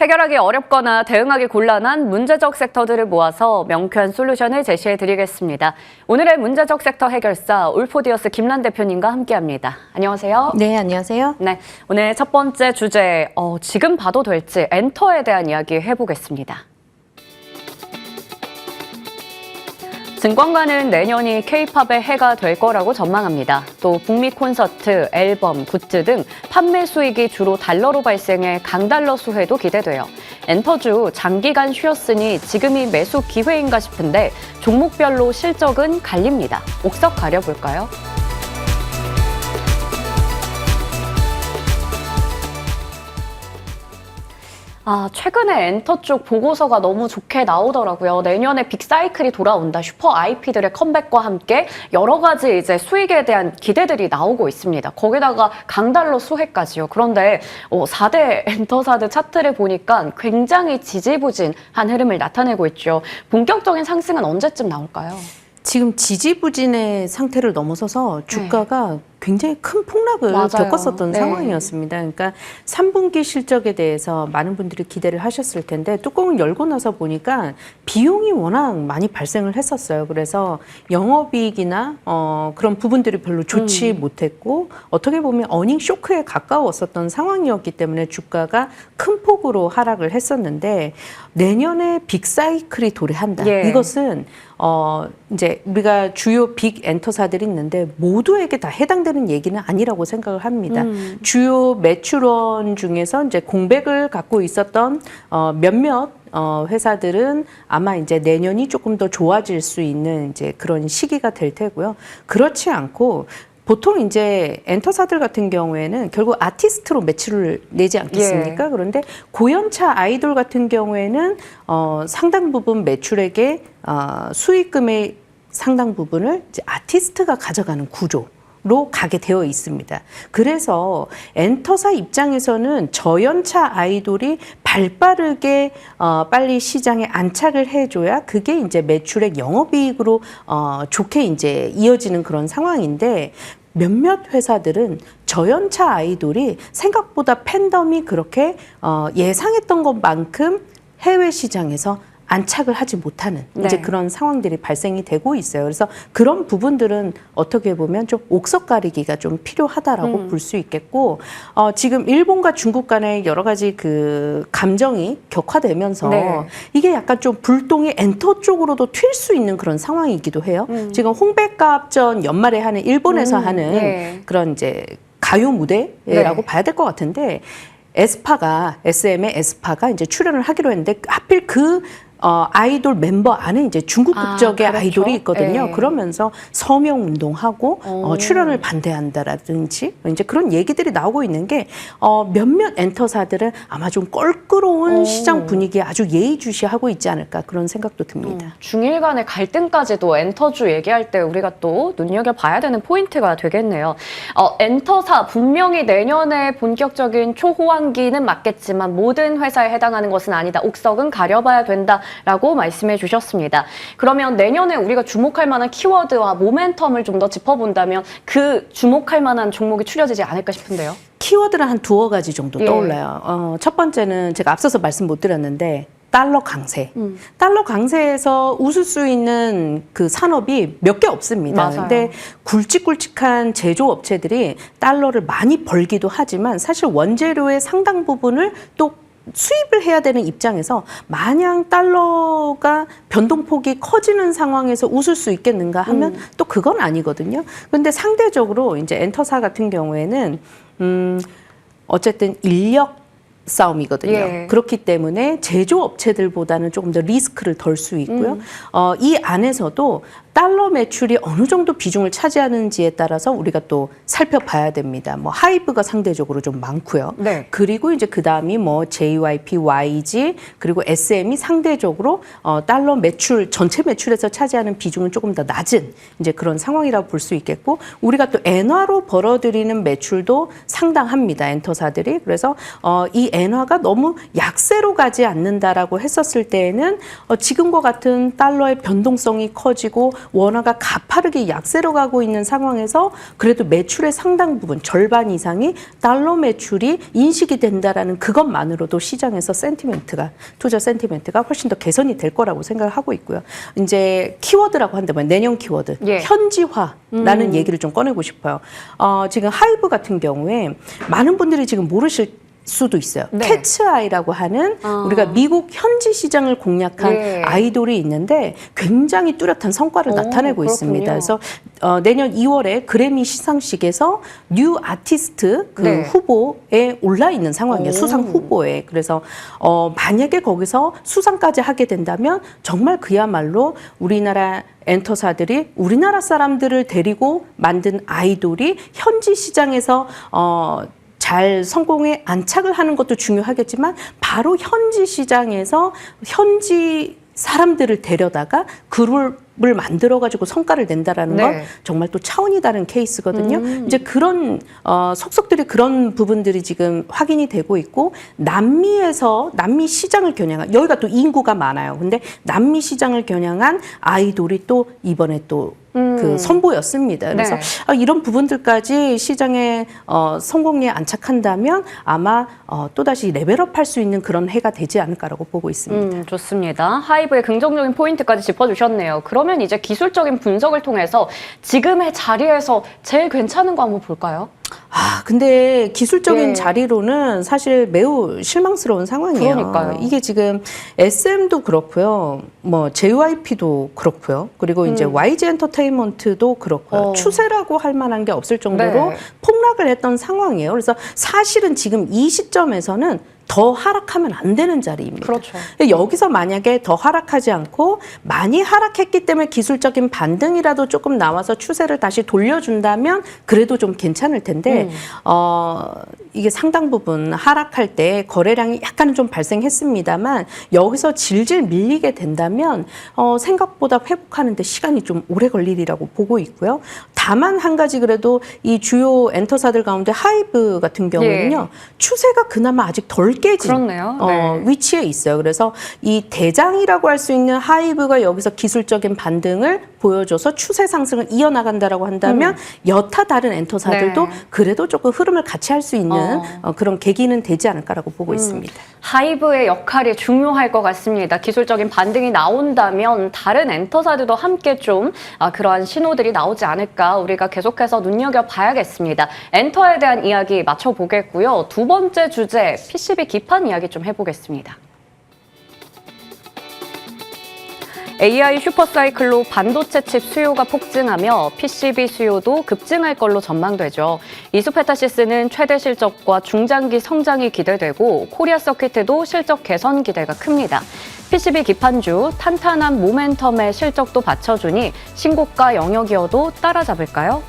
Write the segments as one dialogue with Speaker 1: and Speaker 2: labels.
Speaker 1: 해결하기 어렵거나 대응하기 곤란한 문제적 섹터들을 모아서 명쾌한 솔루션을 제시해드리겠습니다. 오늘의 문제적 섹터 해결사 울포디어스 김란 대표님과 함께합니다. 안녕하세요.
Speaker 2: 네, 안녕하세요.
Speaker 1: 네, 오늘 첫 번째 주제, 지금 봐도 될지 엔터에 대한 이야기 해보겠습니다. 증권가는 내년이 K-팝의 해가 될 거라고 전망합니다. 또 북미 콘서트, 앨범, 굿즈 등 판매 수익이 주로 달러로 발생해 강달러 수혜도 기대돼요. 엔터주 장기간 쉬었으니 지금이 매수 기회인가 싶은데 종목별로 실적은 갈립니다. 옥석 가려볼까요? 최근에 엔터 쪽 보고서가 너무 좋게 나오더라고요. 내년에 빅사이클이 돌아온다. 슈퍼 IP들의 컴백과 함께 여러 가지 이제 수익에 대한 기대들이 나오고 있습니다. 거기다가 강달러 수혜까지요. 그런데 4대 엔터사드 차트를 보니까 굉장히 지지부진한 흐름을 나타내고 있죠. 본격적인 상승은 언제쯤 나올까요?
Speaker 2: 지금 지지부진의 상태를 넘어서서 주가가 굉장히 큰 폭락을
Speaker 1: 맞아요.
Speaker 2: 겪었었던
Speaker 1: 네.
Speaker 2: 상황이었습니다. 그러니까 3분기 실적에 대해서 많은 분들이 기대를 하셨을 텐데 뚜껑을 열고 나서 보니까 비용이 워낙 많이 발생을 했었어요. 그래서 영업이익이나 그런 부분들이 별로 좋지 못했고 어떻게 보면 어닝 쇼크에 가까웠었던 상황이었기 때문에 주가가 큰 폭으로 하락을 했었는데 내년에 빅사이클이 도래한다.
Speaker 1: 예.
Speaker 2: 이것은 이제 우리가 주요 빅 엔터사들이 있는데 모두에게 다 해당되는 얘기는 아니라고 생각을 합니다. 주요 매출원 중에서 이제 공백을 갖고 있었던 몇몇 회사들은 아마 이제 내년이 조금 더 좋아질 수 있는 이제 그런 시기가 될 테고요. 그렇지 않고 보통 이제 엔터사들 같은 경우에는 결국 아티스트로 매출을 내지 않겠습니까?
Speaker 1: 예.
Speaker 2: 그런데 고연차 아이돌 같은 경우에는 상당 부분 매출액의 수익금의 상당 부분을 이제 아티스트가 가져가는 구조로 가게 되어 있습니다. 그래서 엔터사 입장에서는 저연차 아이돌이 발빠르게 빨리 시장에 안착을 해줘야 그게 이제 매출액 영업이익으로 좋게 이제 이어지는 그런 상황인데 몇몇 회사들은 저연차 아이돌이 생각보다 팬덤이 그렇게 예상했던 것만큼 해외 시장에서 안착을 하지 못하는 이제 그런 상황들이 발생이 되고 있어요. 그래서 그런 부분들은 어떻게 보면 좀 옥석 가리기가 좀 필요하다라고 볼 수 있겠고 지금 일본과 중국 간의 여러 가지 그 감정이 격화되면서 이게 약간 좀 불똥이 엔터 쪽으로도 튈 수 있는 그런 상황이기도 해요. 지금 홍백가합전 연말에 하는 일본에서 하는 그런 이제 가요 무대라고 봐야 될 것 같은데 SM의 에스파가 이제 출연을 하기로 했는데 하필 그 아이돌 멤버 안에 이제 중국 국적의
Speaker 1: 그렇죠.
Speaker 2: 아이돌이 있거든요.
Speaker 1: 네.
Speaker 2: 그러면서 서명 운동하고 출연을 반대한다라든지 이제 그런 얘기들이 나오고 있는 게 몇몇 엔터사들은 아마 좀 껄끄러운 시장 분위기에 아주 예의주시하고 있지 않을까 그런 생각도 듭니다.
Speaker 1: 중일 간의 갈등까지도 엔터주 얘기할 때 우리가 또 눈여겨봐야 되는 포인트가 되겠네요. 엔터사 분명히 내년에 본격적인 초호황기는 맞겠지만 모든 회사에 해당하는 것은 아니다. 옥석은 가려봐야 된다. 라고 말씀해 주셨습니다. 그러면 내년에 우리가 주목할 만한 키워드와 모멘텀을 좀 더 짚어본다면 그 주목할 만한 종목이 추려지지 않을까 싶은데요.
Speaker 2: 키워드는 한 두어 가지 정도 떠올라요. 첫 번째는 제가 앞서서 말씀 못 드렸는데 달러 강세. 달러 강세에서 웃을 수 있는 그 산업이 몇 개 없습니다. 근데 굵직굵직한 제조업체들이 달러를 많이 벌기도 하지만 사실 원재료의 상당 부분을 또 수입을 해야 되는 입장에서 마냥 달러가 변동폭이 커지는 상황에서 웃을 수 있겠는가 하면 또 그건 아니거든요. 그런데 상대적으로 이제 엔터사 같은 경우에는 어쨌든 인력 싸움이거든요. 그렇기 때문에 제조업체들보다는 조금 더 리스크를 덜 수 있고요. 이 안에서도 달러 매출이 어느 정도 비중을 차지하는지에 따라서 우리가 또 살펴봐야 됩니다. 뭐 하이브가 상대적으로 좀 많고요. 그리고 이제 그 다음이 뭐 JYP, YG 그리고 SM이 상대적으로 달러 매출 전체 매출에서 차지하는 비중은 조금 더 낮은 이제 그런 상황이라고 볼 수 있겠고 우리가 또 엔화로 벌어들이는 매출도 상당합니다. 엔터사들이 그래서 이 엔화가 너무 약세로 가지 않는다라고 했었을 때에는 지금과 같은 달러의 변동성이 커지고 원화가 가파르게 약세로 가고 있는 상황에서 그래도 매출의 상당 부분, 절반 이상이 달러 매출이 인식이 된다라는 그것만으로도 시장에서 투자 센티멘트가 훨씬 더 개선이 될 거라고 생각을 하고 있고요. 이제 키워드라고 한다면 내년 키워드,
Speaker 1: 예.
Speaker 2: 현지화라는 얘기를 좀 꺼내고 싶어요. 지금 하이브 같은 경우에 많은 분들이 지금 모르실 수도 있어요.
Speaker 1: 네.
Speaker 2: 캐츠아이라고 하는 우리가 미국 현지 시장을 공략한
Speaker 1: 예.
Speaker 2: 아이돌이 있는데 굉장히 뚜렷한 성과를 나타내고
Speaker 1: 그렇군요.
Speaker 2: 있습니다. 그래서 내년 2월에 그래미 시상식에서 뉴 아티스트
Speaker 1: 네.
Speaker 2: 후보에 올라 있는 상황이에요. 수상 후보에. 그래서 만약에 거기서 수상까지 하게 된다면 정말 그야말로 우리나라 엔터사들이 우리나라 사람들을 데리고 만든 아이돌이 현지 시장에서 잘 성공에 안착을 하는 것도 중요하겠지만 바로 현지 시장에서 현지 사람들을 데려다가 그룹을 만들어가지고 성과를 낸다라는
Speaker 1: 네.
Speaker 2: 건 정말 또 차원이 다른 케이스거든요. 이제 그런 속속들이 그런 부분들이 지금 확인이 되고 있고 남미 시장을 겨냥한 여기가 또 인구가 많아요. 근데 남미 시장을 겨냥한 아이돌이 또 이번에 또 그 선보였습니다. 그래서
Speaker 1: 네.
Speaker 2: 이런 부분들까지 시장에 성공에 안착한다면 아마 또다시 레벨업할 수 있는 그런 해가 되지 않을까라고 보고 있습니다.
Speaker 1: 좋습니다. 하이브의 긍정적인 포인트까지 짚어주셨네요. 그러면 이제 기술적인 분석을 통해서 지금의 자리에서 제일 괜찮은 거 한번 볼까요?
Speaker 2: 근데 기술적인
Speaker 1: 예.
Speaker 2: 자리로는 사실 매우 실망스러운 상황이에요.
Speaker 1: 그러니까요.
Speaker 2: 이게 지금 SM도 그렇고요. 뭐 JYP도 그렇고요. 그리고 이제 YG 엔터테인먼트도 그렇고요. 추세라고 할 만한 게 없을 정도로
Speaker 1: 네.
Speaker 2: 폭락을 했던 상황이에요. 그래서 사실은 지금 이 시점에서는 더 하락하면 안 되는 자리입니다.
Speaker 1: 그렇죠.
Speaker 2: 여기서 만약에 더 하락하지 않고 많이 하락했기 때문에 기술적인 반등이라도 조금 나와서 추세를 다시 돌려준다면 그래도 좀 괜찮을 텐데 이게 상당 부분 하락할 때 거래량이 약간은 좀 발생했습니다만 여기서 질질 밀리게 된다면 생각보다 회복하는 데 시간이 좀 오래 걸리리라고 보고 있고요. 다만 한 가지 그래도 이 주요 엔터사들 가운데 하이브 같은 경우는요. 추세가 그나마 아직 덜 깨진
Speaker 1: 그렇네요. 네.
Speaker 2: 위치에 있어요. 그래서 이 대장이라고 할 수 있는 하이브가 여기서 기술적인 반등을 보여줘서 추세 상승을 이어나간다라고 한다면 여타 다른 엔터사들도
Speaker 1: 네.
Speaker 2: 그래도 조금 흐름을 같이 할 수 있는 그런 계기는 되지 않을까라고 보고 있습니다.
Speaker 1: 하이브의 역할이 중요할 것 같습니다. 기술적인 반등이 나온다면 다른 엔터사들도 함께 좀 그러한 신호들이 나오지 않을까 우리가 계속해서 눈여겨봐야겠습니다. 엔터에 대한 이야기 맞춰보겠고요. 두 번째 주제 PCB 기판 이야기 좀 해보겠습니다. AI 슈퍼사이클로 반도체 칩 수요가 폭증하며 PCB 수요도 급증할 걸로 전망되죠. 이수페타시스는 최대 실적과 중장기 성장이 기대되고 코리아 서킷도 실적 개선 기대가 큽니다. PCB 기판주 탄탄한 모멘텀의 실적도 받쳐주니 신고가 영역이어도 따라잡을까요?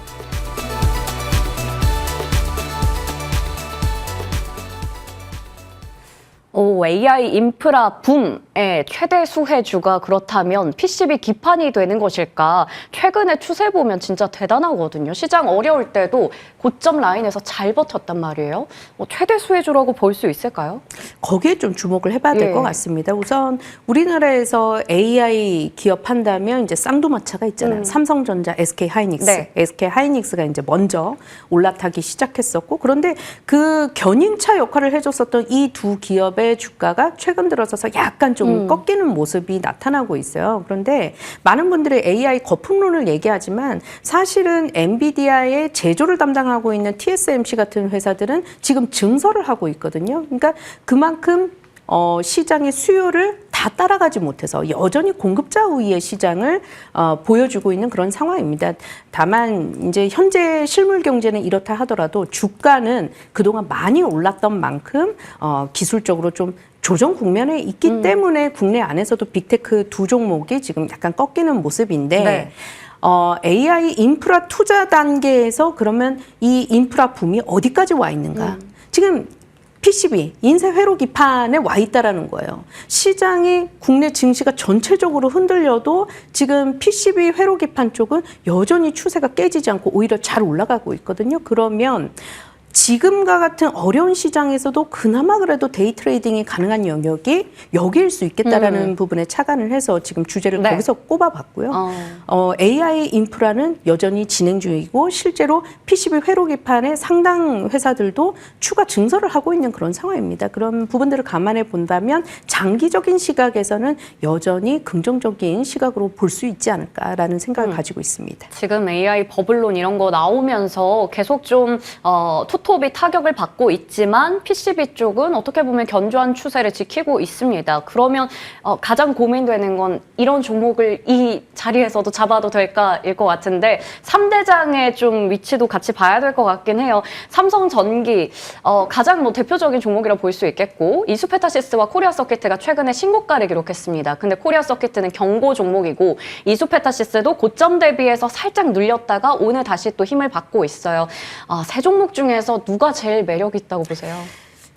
Speaker 1: AI 인프라 붐의 최대 수혜주가 그렇다면 PCB 기판이 되는 것일까? 최근의 추세 보면 진짜 대단하거든요. 시장 어려울 때도 고점 라인에서 잘 버텼단 말이에요. 최대 수혜주라고 볼 수 있을까요?
Speaker 2: 거기에 좀 주목을 해봐야 될 것 같습니다. 우선 우리나라에서 AI 기업 한다면 이제 쌍두마차가 있잖아요. 삼성전자, SK하이닉스.
Speaker 1: 네.
Speaker 2: SK하이닉스가 이제 먼저 올라타기 시작했었고 그런데 그 견인차 역할을 해줬었던 이 두 기업의 주가가 최근 들어서서 약간 좀 꺾이는 모습이 나타나고 있어요. 그런데 많은 분들이 AI 거품론을 얘기하지만 사실은 엔비디아의 제조를 담당하고 있는 TSMC 같은 회사들은 지금 증설을 하고 있거든요. 그러니까 그만큼 시장의 수요를 다 따라가지 못해서 여전히 공급자 우위의 시장을 보여주고 있는 그런 상황입니다. 다만 이제 현재 실물 경제는 이렇다 하더라도 주가는 그동안 많이 올랐던 만큼 기술적으로 좀 조정 국면에 있기 때문에 국내 안에서도 빅테크 두 종목이 지금 약간 꺾이는 모습인데
Speaker 1: 네.
Speaker 2: AI 인프라 투자 단계에서 그러면 이 인프라 붐이 어디까지 와 있는가? 지금 PCB, 인쇄 회로 기판에 와 있다라는 거예요. 시장이 국내 증시가 전체적으로 흔들려도 지금 PCB 회로 기판 쪽은 여전히 추세가 깨지지 않고 오히려 잘 올라가고 있거든요. 그러면 지금과 같은 어려운 시장에서도 그나마 그래도 데이 트레이딩이 가능한 영역이 여기일 수 있겠다라는 부분에 착안을 해서 지금 주제를
Speaker 1: 네.
Speaker 2: 거기서 꼽아봤고요. AI 인프라는 여전히 진행 중이고 실제로 PCB 회로 기판의 상당 회사들도 추가 증설을 하고 있는 그런 상황입니다. 그런 부분들을 감안해 본다면 장기적인 시각에서는 여전히 긍정적인 시각으로 볼 수 있지 않을까라는 생각을 가지고 있습니다.
Speaker 1: 지금 AI 버블론 이런 거 나오면서 계속 좀 투톱이 타격을 받고 있지만 PCB 쪽은 어떻게 보면 견조한 추세를 지키고 있습니다. 그러면 가장 고민되는 건 이런 종목을 이 자리에서도 잡아도 될까일 것 같은데 3대장의 좀 위치도 같이 봐야 될 것 같긴 해요. 삼성전기 가장 뭐 대표적인 종목이라 볼 수 있겠고 이수페타시스와 코리아 서키트가 최근에 신고가를 기록했습니다. 근데 코리아 서키트는 경고 종목이고 이수페타시스도 고점 대비해서 살짝 눌렸다가 오늘 다시 또 힘을 받고 있어요. 세 종목 중에서 누가 제일 매력 있다고 보세요?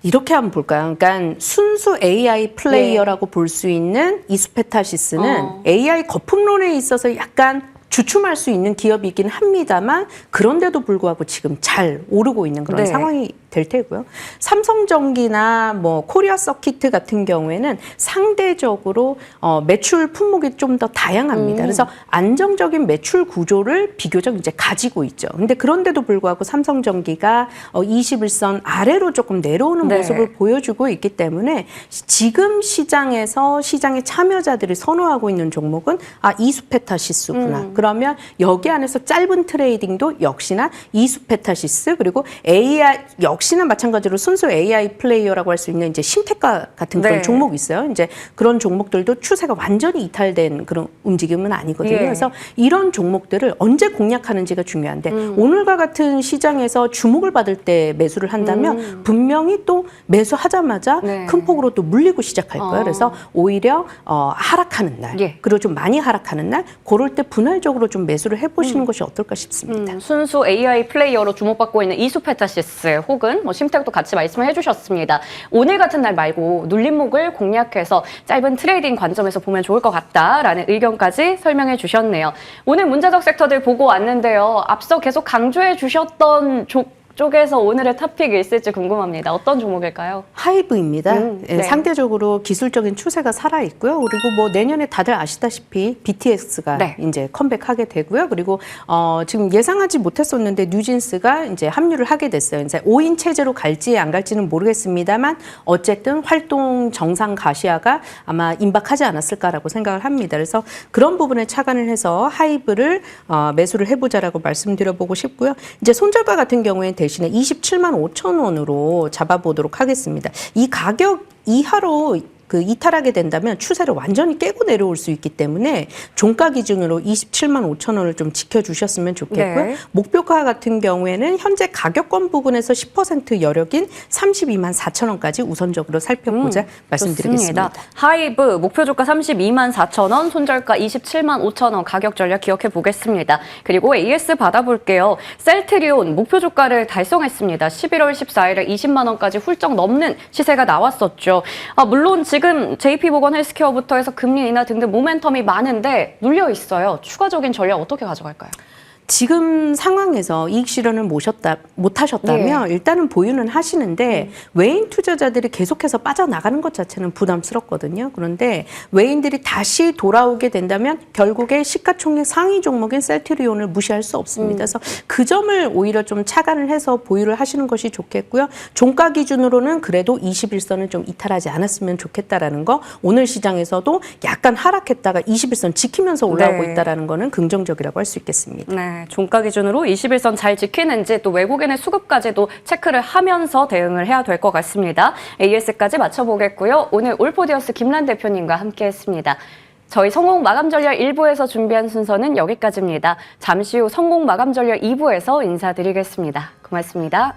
Speaker 2: 이렇게 한번 볼까요? 그러니까 순수 AI 플레이어라고 볼 수 있는 이수페타시스는 AI 거품론에 있어서 약간 주춤할 수 있는 기업이긴 합니다만 그런데도 불구하고 지금 잘 오르고 있는 그런 상황이 될 테고요. 삼성전기나 뭐 코리아 서키트 같은 경우에는 상대적으로 매출 품목이 좀 더 다양합니다. 그래서 안정적인 매출 구조를 비교적 이제 가지고 있죠. 근데 그런데도 불구하고 삼성전기가 21선 아래로 조금 내려오는 모습을 보여주고 있기 때문에 지금 시장에서 시장의 참여자들이 선호하고 있는 종목은 이수페타시스구나. 그러면 여기 안에서 짧은 트레이딩도 역시나 이수페타시스 그리고 AI 역시나 마찬가지로 순수 AI 플레이어라고 할 수 있는 이제 신테카 같은 그런 종목이 있어요. 이제 그런 종목들도 추세가 완전히 이탈된 그런 움직임은 아니거든요. 그래서 이런 종목들을 언제 공략하는지가 중요한데 오늘과 같은 시장에서 주목을 받을 때 매수를 한다면 분명히 또 매수하자마자 큰 폭으로 또 물리고 시작할 거예요. 그래서 오히려 하락하는 날 그리고 좀 많이 하락하는 날 그럴 때 분할적으로 좀 매수를 해보시는 것이 어떨까 싶습니다.
Speaker 1: 순수 AI 플레이어로 주목받고 있는 이수페타시스 혹은 뭐 심텍도 같이 말씀을 해주셨습니다. 오늘 같은 날 말고 눌림목을 공략해서 짧은 트레이딩 관점에서 보면 좋을 것 같다라는 의견까지 설명해 주셨네요. 오늘 문제적 섹터들 보고 왔는데요. 앞서 계속 강조해 주셨던 쪽에서 오늘의 탑픽이 있을지 궁금합니다. 어떤 종목일까요?
Speaker 2: 하이브입니다. 상대적으로 기술적인 추세가 살아있고요. 그리고 뭐 내년에 다들 아시다시피 BTS가 이제 컴백하게 되고요. 그리고 지금 예상하지 못했었는데 뉴진스가 이제 합류를 하게 됐어요. 이제 5인 체제로 갈지 안 갈지는 모르겠습니다만 어쨌든 활동 정상 가시화가 아마 임박하지 않았을까라고 생각을 합니다. 그래서 그런 부분에 착안을 해서 하이브를 매수를 해보자라고 말씀드려보고 싶고요. 이제 손절가 같은 경우에 대신에 27만 5천 원으로 잡아보도록 하겠습니다. 이 가격 이하로 이탈하게 된다면 추세를 완전히 깨고 내려올 수 있기 때문에 종가 기준으로 27만 5천 원을 좀 지켜주셨으면 좋겠고요. 목표가 같은 경우에는 현재 가격권 부분에서 10% 여력인 32만 4천 원까지 우선적으로 살펴보자 말씀드리겠습니다.
Speaker 1: 좋습니다. 하이브 목표 주가 32만 4천 원, 손절가 27만 5천 원 가격 전략 기억해 보겠습니다. 그리고 AS 받아볼게요. 셀트리온 목표 주가를 달성했습니다. 11월 14일에 20만 원까지 훌쩍 넘는 시세가 나왔었죠. 물론 지금 JP모건 헬스케어부터 해서 금리 인하 등등 모멘텀이 많은데 눌려 있어요. 추가적인 전략 어떻게 가져갈까요?
Speaker 2: 지금 상황에서 이익 실현을 못하셨다면 일단은 보유는 하시는데 외인 투자자들이 계속해서 빠져나가는 것 자체는 부담스럽거든요. 그런데 외인들이 다시 돌아오게 된다면 결국에 시가총액 상위 종목인 셀트리온을 무시할 수 없습니다. 그래서 그 점을 오히려 좀 착안을 해서 보유를 하시는 것이 좋겠고요. 종가 기준으로는 그래도 21선을 좀 이탈하지 않았으면 좋겠다라는 거. 오늘 시장에서도 약간 하락했다가 21선 지키면서 올라오고 있다라는 거는 긍정적이라고 할 수 있겠습니다.
Speaker 1: 종가 기준으로 21선 잘 지키는지 또 외국인의 수급까지도 체크를 하면서 대응을 해야 될 것 같습니다. AS까지 맞춰보겠고요. 오늘 올포디어스 김란 대표님과 함께했습니다. 저희 성공 마감 전략 1부에서 준비한 순서는 여기까지입니다. 잠시 후 성공 마감 전략 2부에서 인사드리겠습니다. 고맙습니다.